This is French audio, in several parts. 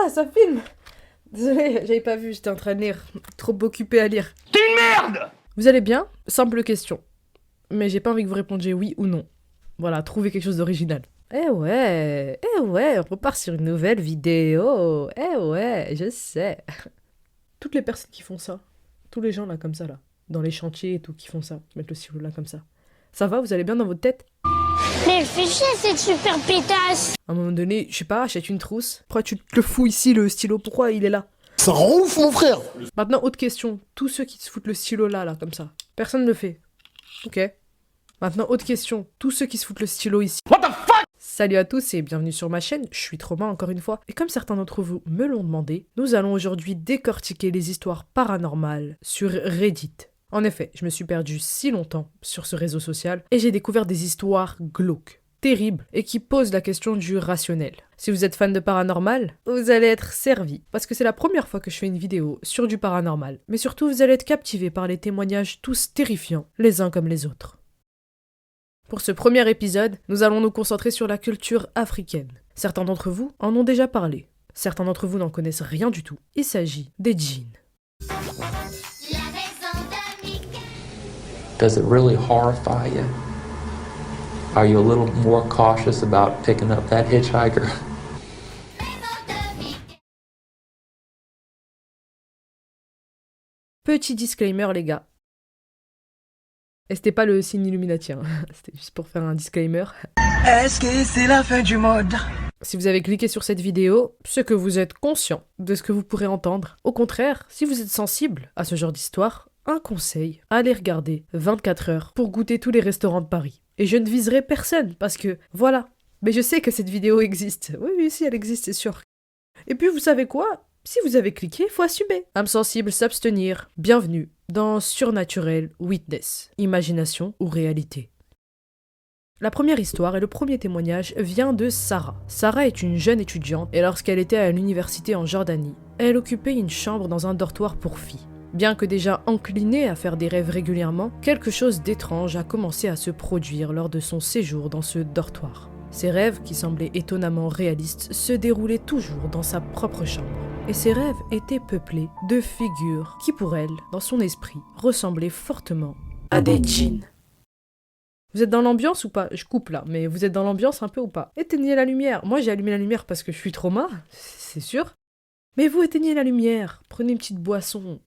Ah, ça filme. Désolée, j'avais pas vu, j'étais en train de lire. Trop occupée à lire. T'es une merde! Vous allez bien? Simple question. Mais j'ai pas envie que vous répondiez oui ou non. Voilà, trouvez quelque chose d'original. Eh ouais, on repart sur une nouvelle vidéo. Eh ouais, je sais. Toutes les personnes qui font ça, tous les gens là comme ça là, dans les chantiers et tout qui font ça, qui mettent le stylo là comme ça. Ça va, vous allez bien dans votre tête? Mais fais chier cette super pétasse! À un moment donné, je sais pas, achète une trousse. Pourquoi tu te le fous ici le stylo? Pourquoi il est là? Ça rend ouf, mon frère! Maintenant, autre question. Tous ceux qui se foutent le stylo là, comme ça. Personne ne le fait. Ok. Maintenant, autre question. Tous ceux qui se foutent le stylo ici. What the fuck? Salut à tous et bienvenue sur ma chaîne, je suis Trauma encore une fois. Et comme certains d'entre vous me l'ont demandé, nous allons aujourd'hui décortiquer les histoires paranormales sur Reddit. En effet, je me suis perdu si longtemps sur ce réseau social et j'ai découvert des histoires glauques, terribles et qui posent la question du rationnel. Si vous êtes fan de paranormal, vous allez être servi parce que c'est la première fois que je fais une vidéo sur du paranormal. Mais surtout, vous allez être captivé par les témoignages tous terrifiants, les uns comme les autres. Pour ce premier épisode, nous allons nous concentrer sur la culture africaine. Certains d'entre vous en ont déjà parlé. Certains d'entre vous n'en connaissent rien du tout. Il s'agit des djinns. Does it really horrify you? Are you a little more cautious about picking up that hitchhiker? Petit disclaimer les gars. Et c'était pas le signe Illuminati, hein. C'était juste pour faire un disclaimer. Est-ce que c'est la fin du monde? Si vous avez cliqué sur cette vidéo, c'est que vous êtes conscient de ce que vous pourrez entendre. Au contraire, si vous êtes sensible à ce genre d'histoire, un conseil, allez regarder 24 heures pour goûter tous les restaurants de Paris. Et je ne viserai personne, parce que, voilà. Mais je sais que cette vidéo existe. Oui, si, elle existe, c'est sûr. Et puis, vous savez quoi? Si vous avez cliqué, faut assumer. Âme sensible, s'abstenir. Bienvenue dans Surnaturel Witness. Imagination ou réalité. La première histoire et le premier témoignage vient de Sarah. Sarah est une jeune étudiante et lorsqu'elle était à l'université en Jordanie, elle occupait une chambre dans un dortoir pour filles. Bien que déjà enclinée à faire des rêves régulièrement, quelque chose d'étrange a commencé à se produire lors de son séjour dans ce dortoir. Ses rêves, qui semblaient étonnamment réalistes, se déroulaient toujours dans sa propre chambre. Et ces rêves étaient peuplés de figures qui, pour elle, dans son esprit, ressemblaient fortement à des djinns. Vous êtes dans l'ambiance ou pas? Je coupe là, mais vous êtes dans l'ambiance un peu ou pas? Éteignez la lumière. Moi, j'ai allumé la lumière parce que je suis trauma, c'est sûr. Mais vous éteignez la lumière, prenez une petite boisson.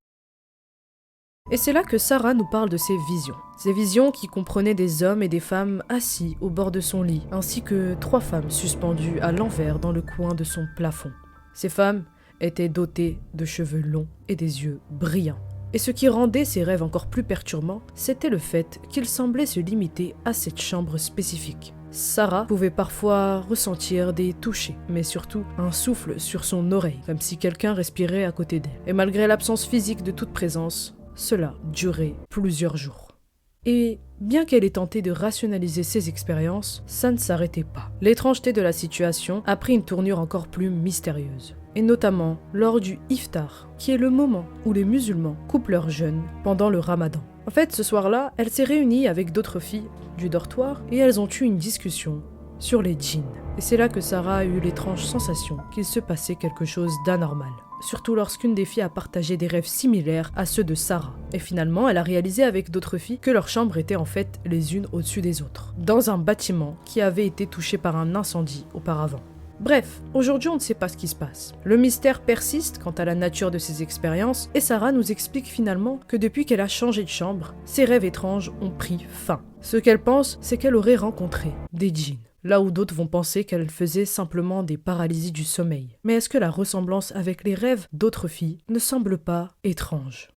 Et c'est là que Sarah nous parle de ses visions. Ces visions qui comprenaient des hommes et des femmes assis au bord de son lit, ainsi que 3 femmes suspendues à l'envers dans le coin de son plafond. Ces femmes étaient dotées de cheveux longs et des yeux brillants. Et ce qui rendait ces rêves encore plus perturbants, c'était le fait qu'ils semblaient se limiter à cette chambre spécifique. Sarah pouvait parfois ressentir des touchés, mais surtout un souffle sur son oreille, comme si quelqu'un respirait à côté d'elle. Et malgré l'absence physique de toute présence, cela durait plusieurs jours. Et bien qu'elle ait tenté de rationaliser ses expériences, ça ne s'arrêtait pas. L'étrangeté de la situation a pris une tournure encore plus mystérieuse. Et notamment lors du iftar, qui est le moment où les musulmans coupent leur jeûne pendant le ramadan. En fait, ce soir-là, elle s'est réunie avec d'autres filles du dortoir et elles ont eu une discussion sur les djinns. Et c'est là que Sarah a eu l'étrange sensation qu'il se passait quelque chose d'anormal. Surtout lorsqu'une des filles a partagé des rêves similaires à ceux de Sarah. Et finalement, elle a réalisé avec d'autres filles que leurs chambres étaient en fait les unes au-dessus des autres, dans un bâtiment qui avait été touché par un incendie auparavant. Bref, aujourd'hui on ne sait pas ce qui se passe. Le mystère persiste quant à la nature de ces expériences et Sarah nous explique finalement que depuis qu'elle a changé de chambre, ses rêves étranges ont pris fin. Ce qu'elle pense, c'est qu'elle aurait rencontré des djinns. Là où d'autres vont penser qu'elle faisait simplement des paralysies du sommeil. Mais est-ce que la ressemblance avec les rêves d'autres filles ne semble pas étrange?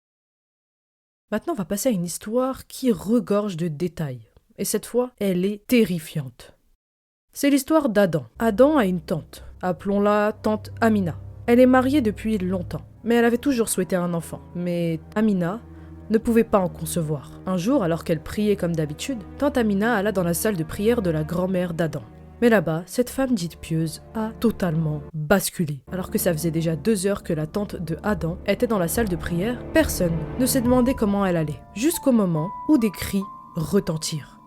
Maintenant, on va passer à une histoire qui regorge de détails. Et cette fois, elle est terrifiante. C'est l'histoire d'Adam. Adam a une tante. Appelons-la tante Amina. Elle est mariée depuis longtemps, mais elle avait toujours souhaité un enfant. Mais Amina ne pouvait pas en concevoir. Un jour, alors qu'elle priait comme d'habitude, tante Amina alla dans la salle de prière de la grand-mère d'Adam. Mais là-bas, cette femme dite pieuse a totalement basculé. Alors que ça faisait déjà 2 heures que la tante de Adam était dans la salle de prière, personne ne s'est demandé comment elle allait. Jusqu'au moment où des cris retentirent.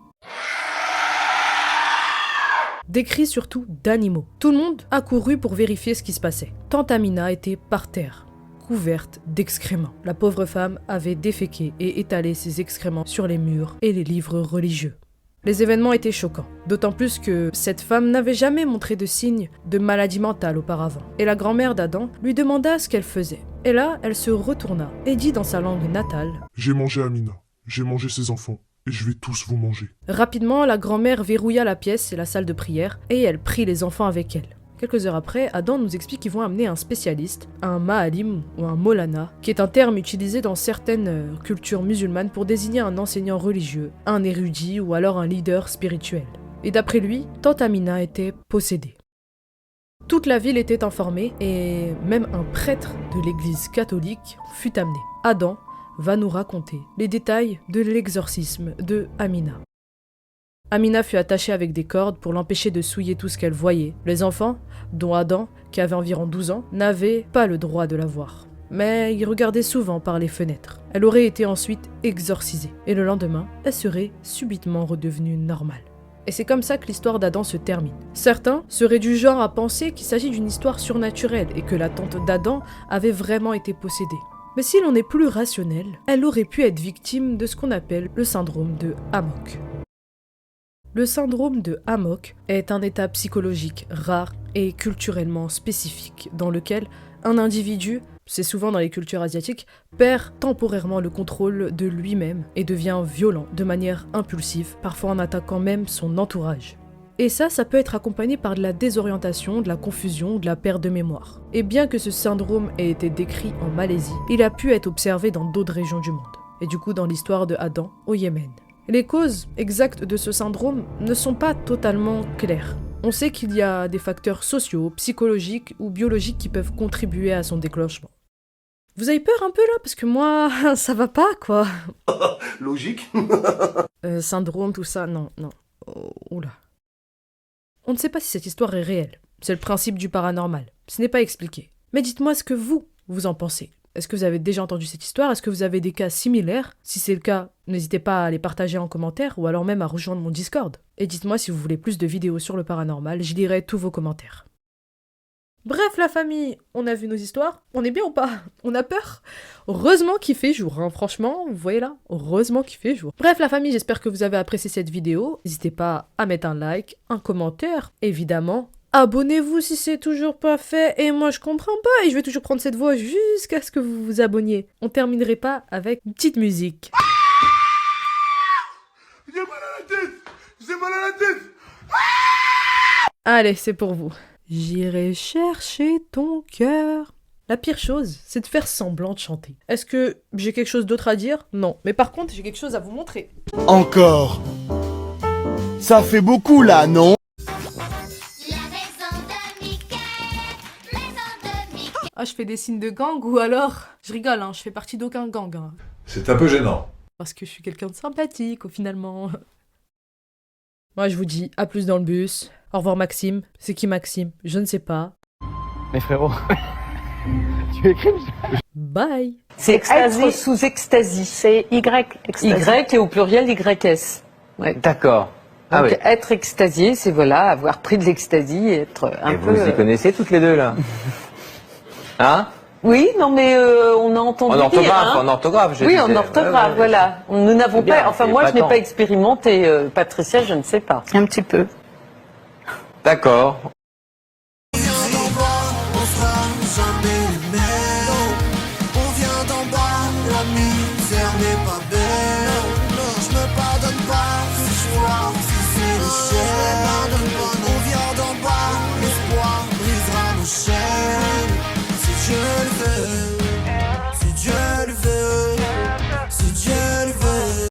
des cris surtout d'animaux. Tout le monde a couru pour vérifier ce qui se passait. Tante Amina était par terre, couverte d'excréments. La pauvre femme avait déféqué et étalé ses excréments sur les murs et les livres religieux. Les événements étaient choquants, d'autant plus que cette femme n'avait jamais montré de signes de maladie mentale auparavant. Et la grand-mère d'Adam lui demanda ce qu'elle faisait. Et là, elle se retourna et dit dans sa langue natale « J'ai mangé Amina, j'ai mangé ses enfants, et je vais tous vous manger. » Rapidement, la grand-mère verrouilla la pièce et la salle de prière, et elle prit les enfants avec elle. Quelques heures après, Adam nous explique qu'ils vont amener un spécialiste, un ma'alim ou un molana, qui est un terme utilisé dans certaines cultures musulmanes pour désigner un enseignant religieux, un érudit ou alors un leader spirituel. Et d'après lui, tante Amina était possédée. Toute la ville était informée et même un prêtre de l'église catholique fut amené. Adam va nous raconter les détails de l'exorcisme de Amina. Amina fut attachée avec des cordes pour l'empêcher de souiller tout ce qu'elle voyait. Les enfants, dont Adam, qui avait environ 12 ans, n'avaient pas le droit de la voir. Mais il regardait souvent par les fenêtres. Elle aurait été ensuite exorcisée. Et le lendemain, elle serait subitement redevenue normale. Et c'est comme ça que l'histoire d'Adam se termine. Certains seraient du genre à penser qu'il s'agit d'une histoire surnaturelle et que la tante d'Adam avait vraiment été possédée. Mais si l'on est plus rationnel, elle aurait pu être victime de ce qu'on appelle le syndrome de Amok. Le syndrome de Amok est un état psychologique rare et culturellement spécifique dans lequel un individu, c'est souvent dans les cultures asiatiques, perd temporairement le contrôle de lui-même et devient violent de manière impulsive, parfois en attaquant même son entourage. Et ça peut être accompagné par de la désorientation, de la confusion, de la perte de mémoire. Et bien que ce syndrome ait été décrit en Malaisie, il a pu être observé dans d'autres régions du monde. Et du coup dans l'histoire de Adam au Yémen. Les causes exactes de ce syndrome ne sont pas totalement claires. On sait qu'il y a des facteurs sociaux, psychologiques ou biologiques qui peuvent contribuer à son déclenchement. Vous avez peur un peu là? Parce que moi, ça va pas quoi. Logique. Syndrome, tout ça, non. Oula. On ne sait pas si cette histoire est réelle. C'est le principe du paranormal. Ce n'est pas expliqué. Mais dites-moi ce que vous en pensez. Est-ce que vous avez déjà entendu cette histoire? Est-ce que vous avez des cas similaires? Si c'est le cas, n'hésitez pas à les partager en commentaire ou alors même à rejoindre mon Discord. Et dites-moi si vous voulez plus de vidéos sur le paranormal, j'y lirai tous vos commentaires. Bref la famille, on a vu nos histoires, on est bien ou pas? On a peur? Heureusement qu'il fait jour, hein. Franchement, vous voyez là? Heureusement qu'il fait jour. Bref la famille, j'espère que vous avez apprécié cette vidéo. N'hésitez pas à mettre un like, un commentaire, évidemment. Abonnez-vous si c'est toujours pas fait, et moi je comprends pas, et je vais toujours prendre cette voix jusqu'à ce que vous vous abonniez. On terminerait pas avec une petite musique. J'ai mal à la tête. J'ai mal à la tête. Allez, c'est pour vous. J'irai chercher ton cœur. La pire chose, c'est de faire semblant de chanter. Est-ce que j'ai quelque chose d'autre à dire? Non. Mais par contre, j'ai quelque chose à vous montrer. Encore. Ça fait beaucoup là, non? Ah, je fais des signes de gang ou alors... Je rigole, hein, je fais partie d'aucun gang. Hein. C'est un peu gênant. Parce que je suis quelqu'un de sympathique, finalement. Moi, je vous dis à plus dans le bus. Au revoir Maxime. C'est qui Maxime? Je ne sais pas. Mais frérot, tu écris? Bye. C'est être sous extasie. C'est Y, extasie. Y et au pluriel YS. Ouais. D'accord. Donc oui. être extasié, c'est voilà, avoir pris de l'extasie et être un et peu... vous y connaissez toutes les deux là? Hein? Oui, non mais on a entendu en orthographe, dire, hein. En orthographe, je Oui, disais. en orthographe, ouais. voilà. Nous n'avons bien, pas... Enfin c'est moi, je n'ai épatant. pas expérimenté. Patricia, je ne sais pas. Un petit peu. D'accord. On sera jamais